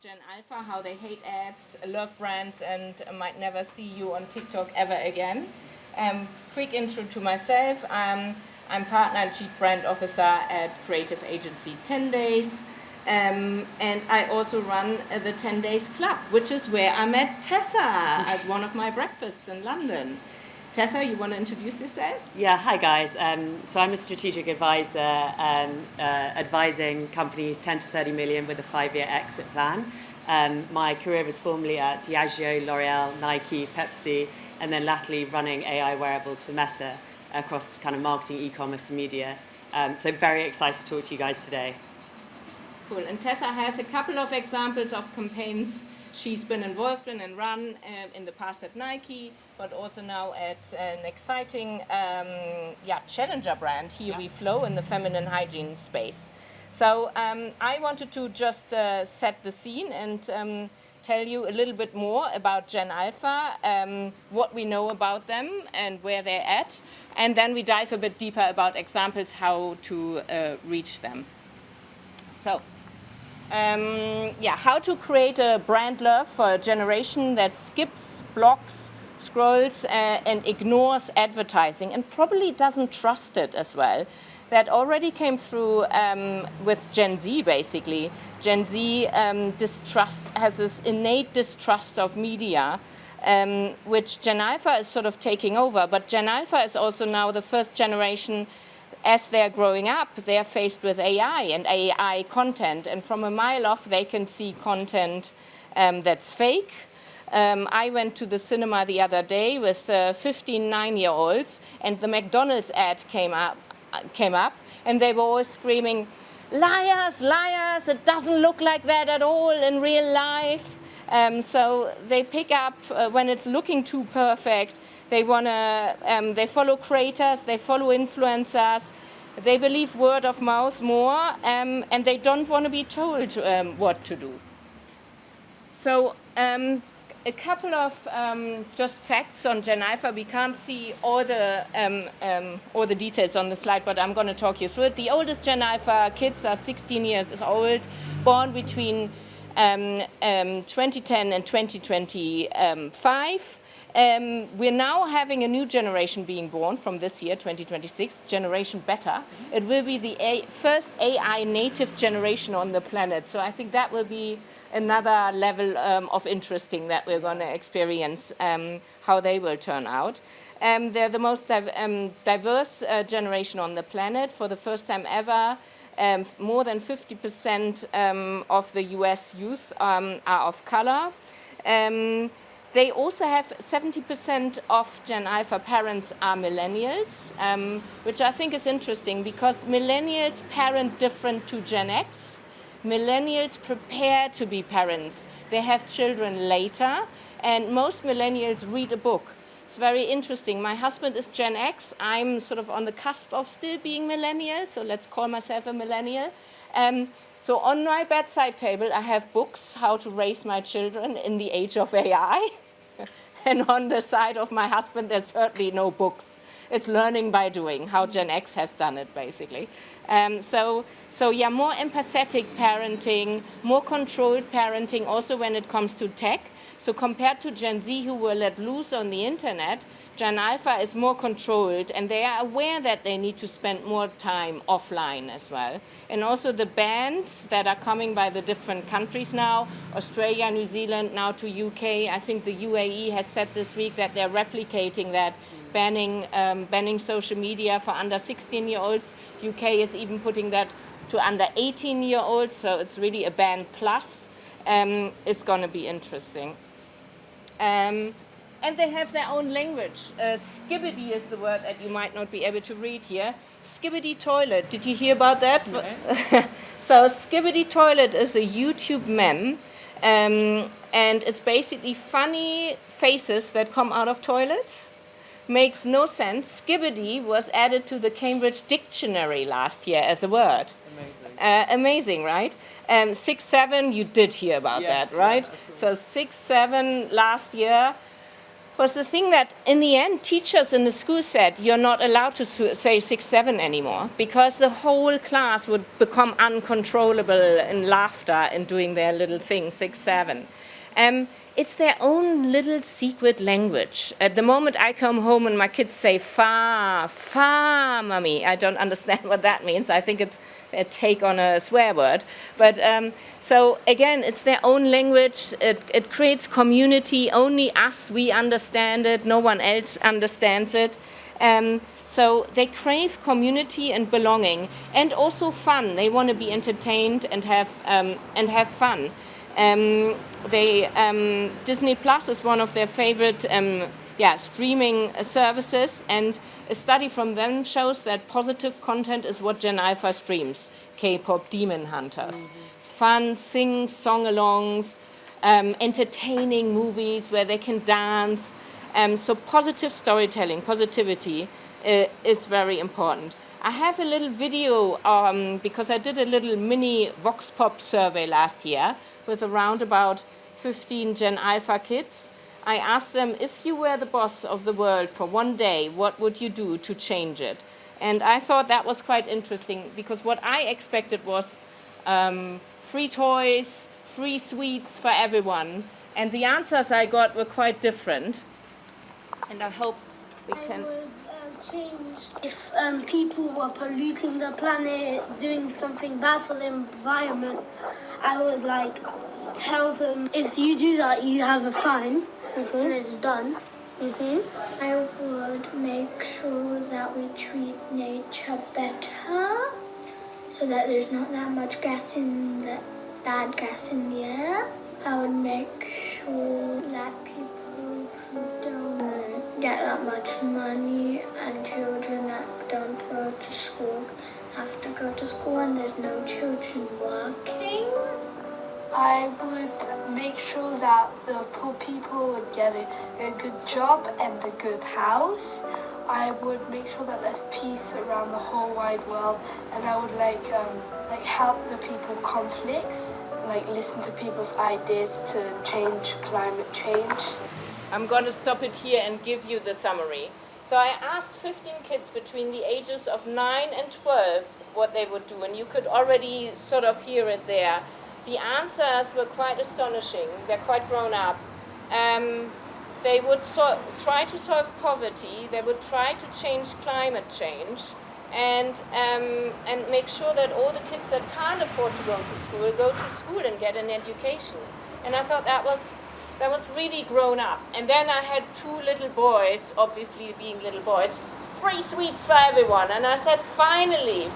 Gen Alpha, how they hate ads, love brands, and might never see you on TikTok ever again. Quick intro to myself. I'm partner and chief brand officer at creative agency 10 Days. And I also run the 10 Days Club, which is where I met Tessa at one of my breakfasts in London. Tessa, you want to introduce yourself? Yeah, hi guys. So I'm a strategic advisor advising companies 10 to 30 million with a 5-year exit plan. My career was formerly at Diageo, L'Oreal, Nike, Pepsi, and then latterly running AI wearables for Meta across kind of marketing, e-commerce, and media. So very excited to talk to you guys today. Cool. And Tessa has a couple of examples of campaigns she's been involved in and run in the past at Nike, but also now at an exciting challenger brand, Here We Flow, in the feminine hygiene space. So I wanted to just set the scene and tell you a little bit more about Gen Alpha, what we know about them and where they're at, and then we dive a bit deeper about examples how to reach them. So. How to create a brand love for a generation that skips, blocks, scrolls, and ignores advertising and probably doesn't trust it as well. That already came through with Gen Z, basically. Gen Z has this innate distrust of media, which Gen Alpha is sort of taking over. But Gen Alpha is also now the first generation. As they're growing up, they're faced with AI and AI content. And from a mile off, they can see content that's fake. I went to the cinema the other day with 15 9-year-olds, and the McDonald's ad came up, and they were all screaming, "Liars, liars, it doesn't look like that at all in real life." So they pick up when it's looking too perfect. They they follow creators, they follow influencers, they believe word of mouth more, and they don't want to be told what to do. So a couple of just facts on Gen Alpha. We can't see all the details on the slide, but I'm going to talk you through it. The oldest Gen Alpha kids are 16 years old, born between 2010 and 2025. We're now having a new generation being born from this year, 2026, Generation Beta. It will be the first AI native generation on the planet. So I think that will be another level of interesting that we're going to experience, how they will turn out. They're the most diverse generation on the planet. For the first time ever, more than 50% of the US youth are of color. They also have 70% of Gen Alpha parents are millennials, which I think is interesting because millennials parent different to Gen X. Millennials prepare to be parents. They have children later, and most millennials read a book. It's very interesting. My husband is Gen X. I'm sort of on the cusp of still being millennial, so let's call myself a millennial. So on my bedside table, I have books, how to raise my children in the age of AI. And on the side of my husband, there's certainly no books. It's learning by doing, how Gen X has done it, basically. So more empathetic parenting, more controlled parenting, also when it comes to tech. So compared to Gen Z, who were let loose on the internet, Gen Alpha is more controlled, and they are aware that they need to spend more time offline as well. And also the bans that are coming by the different countries now, Australia, New Zealand, now to UK. I think the UAE has said this week that they're replicating that, banning social media for under 16-year-olds. UK is even putting that to under 18-year-olds, so it's really a ban plus. It's going to be interesting. And they have their own language. Skibbity is the word that you might not be able to read here. Skibbity toilet. Did you hear about that? Yeah. So Skibbity toilet is a YouTube meme, and it's basically funny faces that come out of toilets. Makes no sense. Skibbity was added to the Cambridge Dictionary last year as a word. Amazing. Amazing, right? 6-7, you did hear about that, right? Yeah, so 6-7 last year. was the thing that in the end teachers in the school said you're not allowed to say 6, 7 anymore because the whole class would become uncontrollable in laughter and doing their little thing, 6, 7. It's their own little secret language. At the moment I come home and my kids say fa, fa, mummy. I don't understand what that means. I think it's a take on a swear word. But so again, it's their own language. It creates community. Only us, we understand it. No one else understands it. So they crave community and belonging, and also fun. They want to be entertained and have fun. Disney Plus is one of their favorite streaming services, and a study from them shows that positive content is what Gen Alpha streams. K-pop Demon Hunters. Fun, song-alongs, entertaining movies where they can dance. So positive storytelling, positivity is very important. I have a little video because I did a little mini Vox Pop survey last year with around about 15 Gen Alpha kids. I asked them, if you were the boss of the world for one day, what would you do to change it? And I thought that was quite interesting because what I expected was free toys, free sweets for everyone. And the answers I got were quite different. And I hope we can... I would change if people were polluting the planet, doing something bad for the environment. I would tell them, if you do that, you have a fine, and it's done. I would make sure that we treat nature better, so that there's not that much bad gas in the air. I would make sure that people who don't get that much money and children that don't go to school have to go to school, and there's no children working. I would make sure that the poor people would get a good job and a good house. I would make sure that there's peace around the whole wide world, and I would help the people conflicts, listen to people's ideas to change climate change. I'm going to stop it here and give you the summary. So I asked 15 kids between the ages of 9 and 12 what they would do, and you could already sort of hear it there. The answers were quite astonishing. They're quite grown up. They would try to solve poverty. They would try to change climate change, and make sure that all the kids that can't afford to go to school and get an education. And I thought that was really grown up. And then I had 2 little boys, obviously being little boys, free sweets for everyone. And I said, finally,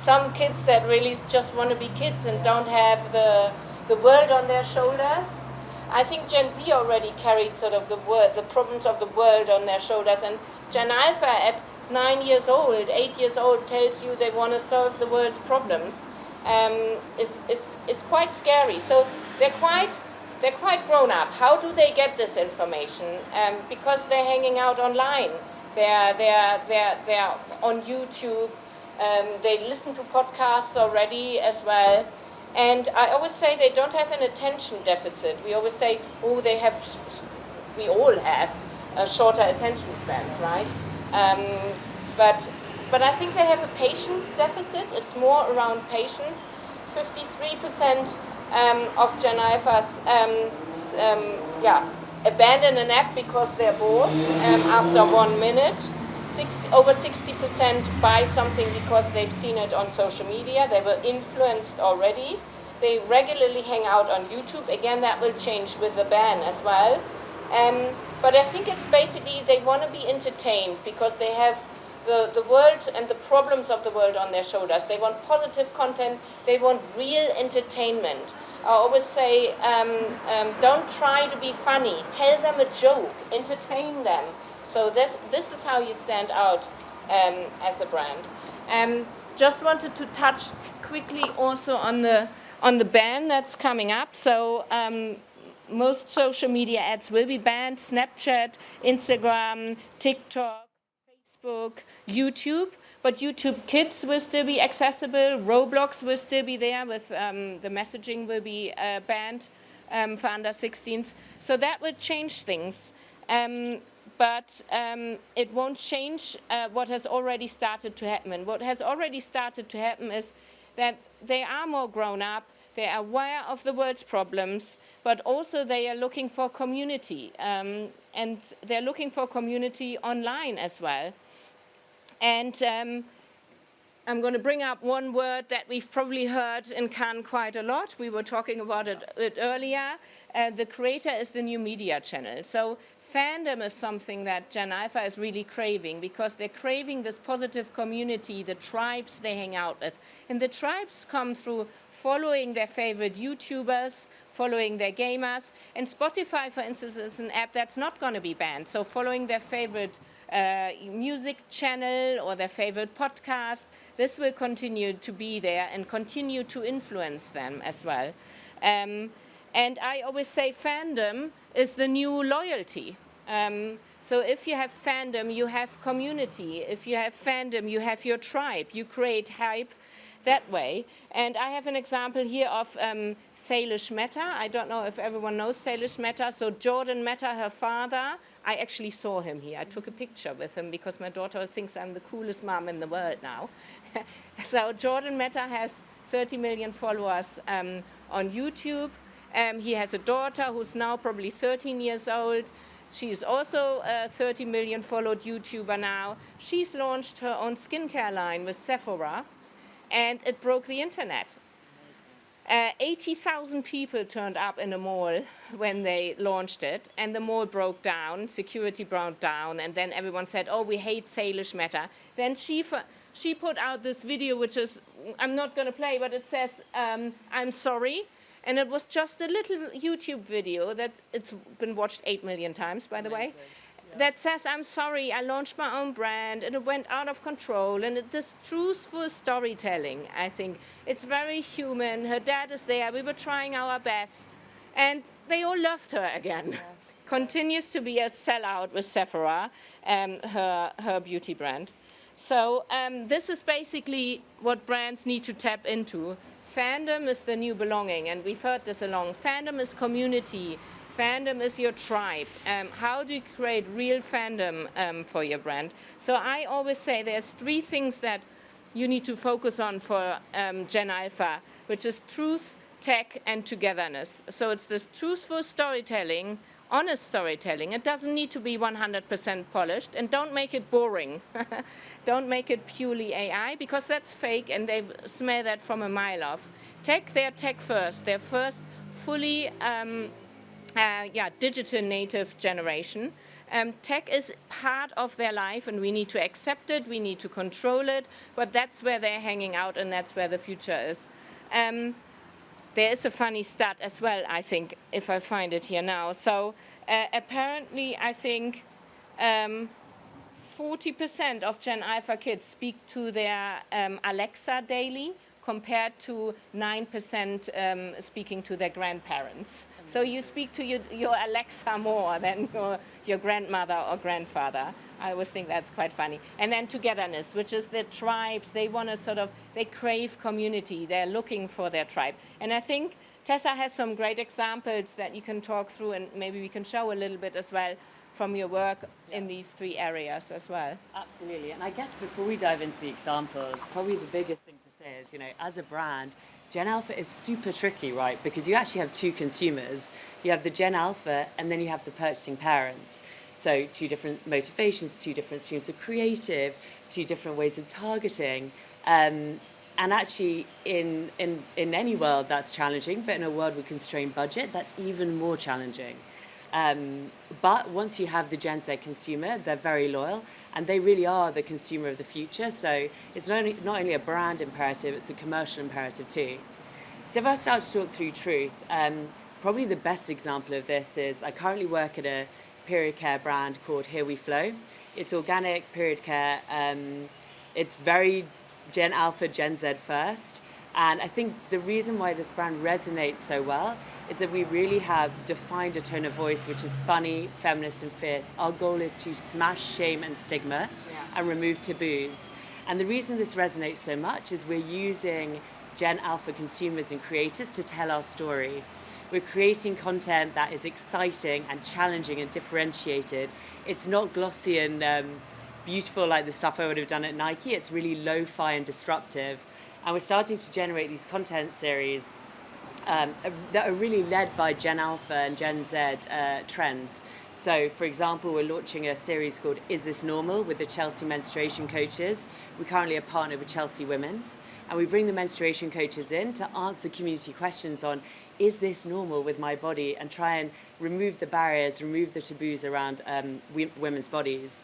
some kids that really just want to be kids and don't have the world on their shoulders. I think Gen Z already carried sort of the problems of the world on their shoulders. And Gen Alpha at 9 years old, 8 years old, tells you they want to solve the world's problems. It's quite scary. So they're quite grown up. How do they get this information? Because they're hanging out online. They're on YouTube. They listen to podcasts already as well. And I always say they don't have an attention deficit. We always say, we all have shorter attention spans, right? But I think they have a patience deficit. It's more around patience. 53% of Gen Alphas abandon an app because they're bored after 1 minute. Over 60% buy something because they've seen it on social media. They were influenced already. They regularly hang out on YouTube. Again, that will change with the ban as well. But I think it's basically they want to be entertained because they have the world and the problems of the world on their shoulders. They want positive content. They want real entertainment. I always say, don't try to be funny. Tell them a joke. Entertain them. So this is how you stand out as a brand. Just wanted to touch quickly also on the ban that's coming up. So most social media ads will be banned: Snapchat, Instagram, TikTok, Facebook, YouTube. But YouTube Kids will still be accessible. Roblox will still be there with the messaging will be banned. for under 16s. So that will change things. But it won't change what has already started to happen. And what has already started to happen is that they are more grown up, they are aware of the world's problems, but also they are looking for community. And they're looking for community online as well. And I'm going to bring up one word that we've probably heard in Cannes quite a lot. We were talking about it earlier. The creator is the new media channel. So fandom is something that Gen Alpha is really craving, because they're craving this positive community, the tribes they hang out with. And the tribes come through following their favorite YouTubers, following their gamers. And Spotify, for instance, is an app that's not going to be banned. So following their favorite music channel or their favorite podcast, this will continue to be there and continue to influence them as well. And I always say fandom is the new loyalty. So if you have fandom, you have community. If you have fandom, you have your tribe. You create hype that way. And I have an example here of Salish Mehta. I don't know if everyone knows Salish Mehta. So Jordan Mehta, her father, I actually saw him here. I took a picture with him because my daughter thinks I'm the coolest mom in the world now. So Jordan Mehta has 30 million followers on YouTube. He has a daughter who's now probably 13 years old. She is also a 30 million followed YouTuber now. She's launched her own skincare line with Sephora, and it broke the internet. 80,000 people turned up in the mall when they launched it, and the mall broke down, security broke down, and then everyone said, oh, we hate Salish Mehta. Then she put out this video, which is, I'm not going to play, but it says, I'm sorry. And it was just a little YouTube video that it's been watched 8 million times, by the way, that says, I'm sorry, I launched my own brand and it went out of control. And this truthful storytelling, I think, it's very human. Her dad is there. We were trying our best. And they all loved her again. Yeah. Continues to be a sellout with Sephora, her beauty brand. So this is basically what brands need to tap into. Fandom is the new belonging, and we've heard this along. Fandom is community. Fandom is your tribe. How do you create real fandom for your brand? So I always say there's 3 things that you need to focus on for Gen Alpha, which is truth, tech, and togetherness. So it's this truthful storytelling, honest storytelling. It doesn't need to be 100% polished, and don't make it boring. Don't make it purely AI, because that's fake and they smell that from a mile off. Tech, they're tech first. They're first fully digital native generation. Tech is part of their life and we need to accept it, we need to control it, but that's where they're hanging out and that's where the future is. There is a funny stat as well, I think, if I find it here now. So apparently, I think 40% of Gen Alpha kids speak to their Alexa daily, compared to 9% speaking to their grandparents. So you speak to your Alexa more than your grandmother or grandfather. I always think that's quite funny. And then togetherness, which is the tribes. They want to they crave community. They're looking for their tribe. And I think Tessa has some great examples that you can talk through, and maybe we can show a little bit as well from your work in these 3 areas as well. Absolutely. And I guess before we dive into the examples, probably the biggest thing to say is, as a brand, Gen Alpha is super tricky, right? Because you actually have 2 consumers. You have the Gen Alpha and then you have the purchasing parent. So 2 different motivations, 2 different streams of creative, 2 different ways of targeting. And actually, in any world, that's challenging. But in a world with constrained budget, that's even more challenging. But once you have the Gen Z consumer, they're very loyal. And they really are the consumer of the future. So it's not only a brand imperative, it's a commercial imperative too. So if I start to talk through truth, probably the best example of this is I currently work at a period care brand called Here We Flow. It's organic period care. It's very Gen Alpha, Gen Z first. And I think the reason why this brand resonates so well is that we really have defined a tone of voice which is funny, feminist and fierce. Our goal is to smash shame and stigma and remove taboos. And the reason this resonates so much is we're using Gen Alpha consumers and creators to tell our story. We're creating content that is exciting and challenging and differentiated. It's not glossy and beautiful like the stuff I would have done at Nike. It's really lo-fi and disruptive. And we're starting to generate these content series that are really led by Gen Alpha and Gen Z trends. So, for example, we're launching a series called Is This Normal with the Chelsea menstruation coaches. We currently are partnered with Chelsea Women's, and we bring the menstruation coaches in to answer community questions on, is this normal with my body, and try and remove the barriers, remove the taboos around women's bodies.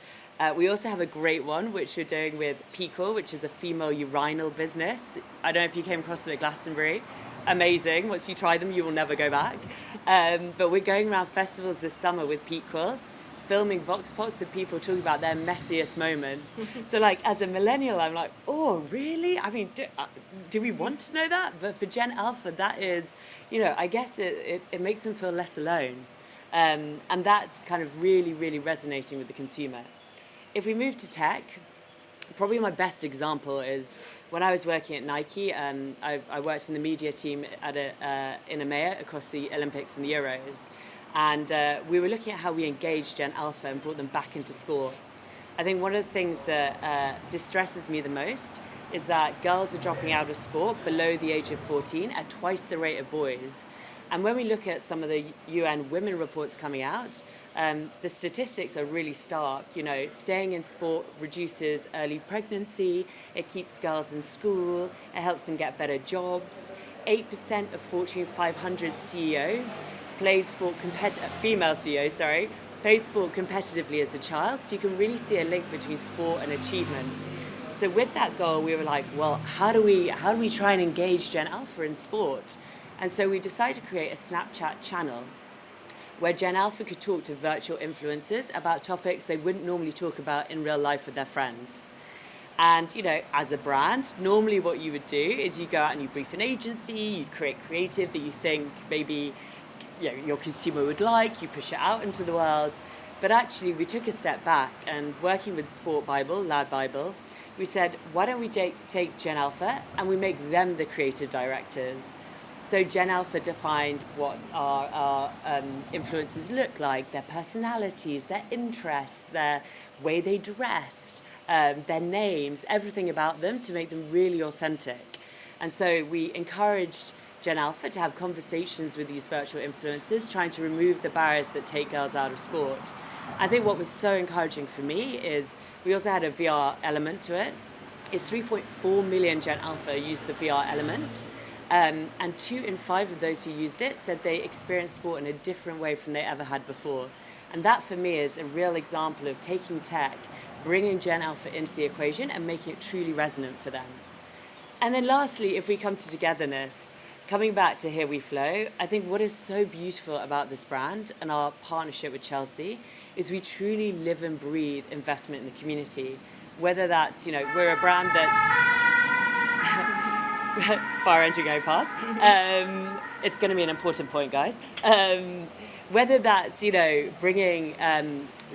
We also have a great one, which we're doing with Peacock, which is a female urinal business. I don't know if you came across them at Glastonbury. Amazing. Once you try them, you will never go back. But we're going around festivals this summer with Peacock, filming vox pops of people talking about their messiest moments. So, like, as a millennial, I'm like, oh, really? I mean, do we want to know that? But for Gen Alpha, that is, I guess it makes them feel less alone. And that's kind of really, really resonating with the consumer. If we move to tech, probably my best example is when I was working at Nike. I worked in the media team in EMEA across the Olympics and the Euros. And we were looking at how we engaged Gen Alpha and brought them back into sport. I think one of the things that distresses me the most is that girls are dropping out of sport below the age of 14 at twice the rate of boys. And when we look at some of the UN women reports coming out, the statistics are really stark. Staying in sport reduces early pregnancy, it keeps girls in school, it helps them get better jobs. 8% of Fortune 500 CEOs played sport female CEOs, played sport competitively as a child. So you can really see a link between sport and achievement. So with that goal, we were like, well, how do we try and engage Gen Alpha in sport? And so we decided to create a Snapchat channel where Gen Alpha could talk to virtual influencers about topics they wouldn't normally talk about in real life with their friends. And, as a brand, normally what you would do is you go out and you brief an agency, you create creative that you think maybe your consumer would like, you push it out into the world. But actually, we took a step back, and working with Sport Bible, Lad Bible, we said, why don't we take Gen Alpha and we make them the creative directors? So Gen Alpha defined what our influencers look like, their personalities, their interests, their way they dressed, their names, everything about them to make them really authentic. And so we encouraged Gen Alpha to have conversations with these virtual influencers, trying to remove the barriers that take girls out of sport. I think what was so encouraging for me is we also had a VR element to it. It's 3.4 million Gen Alpha used the VR element. And 2 in 5 of those who used it said they experienced sport in a different way from they ever had before. And that for me is a real example of taking tech, bringing Gen Alpha into the equation and making it truly resonant for them. And then lastly, if we come to Togetherness, coming back to Here We Flow, I think what is so beautiful about this brand and our partnership with Chelsea is we truly live and breathe investment in the community. Whether that's, we're a brand that's fire engine going past. It's going to be an important point, guys. Whether that's, bringing,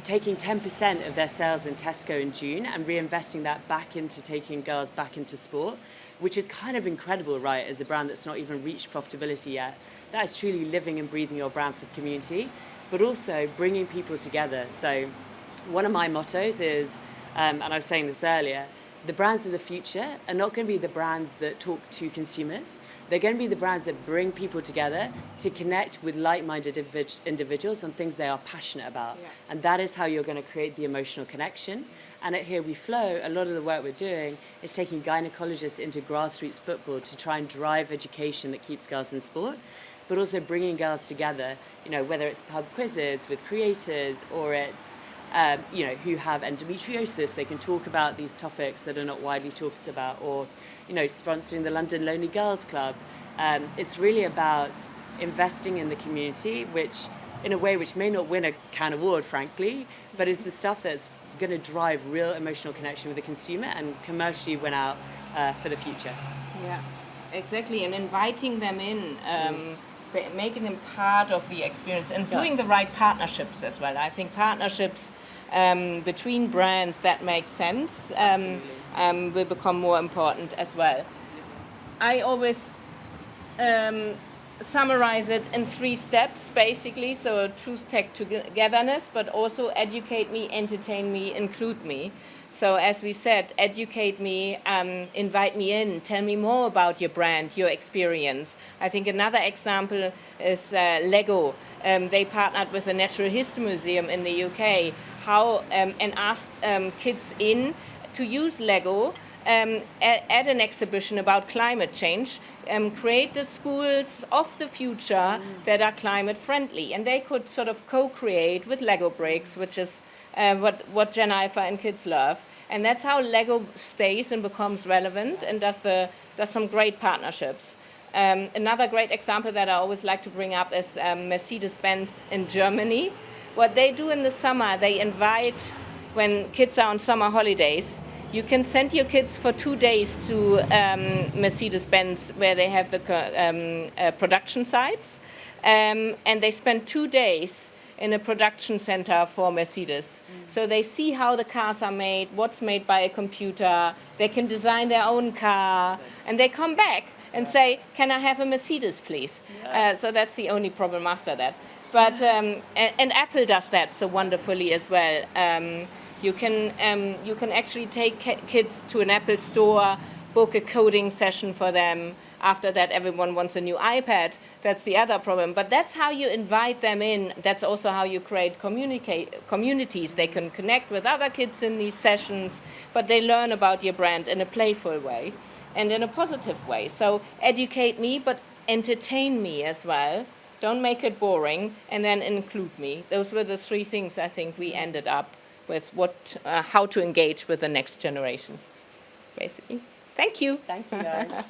taking 10% of their sales in Tesco in June and reinvesting that back into taking girls back into sport, which is kind of incredible, right, as a brand that's not even reached profitability yet. That is truly living and breathing your brand for the community, but also bringing people together. So one of my mottos is, and I was saying this earlier, the brands of the future are not going to be the brands that talk to consumers. They're going to be the brands that bring people together to connect with like-minded individuals on things they are passionate about. Yeah. And that is how you're going to create the emotional connection. And at Here We Flow, a lot of the work we're doing is taking gynecologists into grassroots football to try and drive education that keeps girls in sport, but also bringing girls together, whether it's pub quizzes with creators or it's who have endometriosis, they can talk about these topics that are not widely talked about, or, sponsoring the London Lonely Girls Club. It's really about investing in the community, which, in a way, which may not win a Cannes Award, frankly, but is the stuff that's going to drive real emotional connection with the consumer and commercially win out for the future. Yeah, exactly, and inviting them in, making them part of the experience and doing the right partnerships as well. I think partnerships between brands that make sense will become more important as well. I always summarize it in 3 steps, basically. So truth, tech, togetherness, but also educate me, entertain me, include me. So as we said, educate me, invite me in, tell me more about your brand, your experience. I think another example is Lego. They partnered with the Natural History Museum in the UK and asked kids in to use Lego at an exhibition about climate change, create the schools of the future that are climate friendly. And they could sort of co-create with Lego bricks, which is what Gen Alpha and kids love. And that's how Lego stays and becomes relevant and does some great partnerships. Another great example that I always like to bring up is Mercedes-Benz in Germany. What they do in the summer, they invite, when kids are on summer holidays, you can send your kids for 2 days to Mercedes-Benz, where they have the production sites. And they spend 2 days in a production center for Mercedes. So they see how the cars are made, what's made by a computer. They can design their own car. And they come back and say, can I have a Mercedes, please? So that's the only problem after that. But and Apple does that so wonderfully as well. You can actually take kids to an Apple store, book a coding session for them. After that, everyone wants a new iPad. That's the other problem. But that's how you invite them in. That's also how you create communities. They can connect with other kids in these sessions, but they learn about your brand in a playful way and in a positive way. So educate me, but entertain me as well. Don't make it boring, and then include me. Those were the 3 things I think we ended up with how to engage with the next generation, basically. Thank you. Thank you, guys.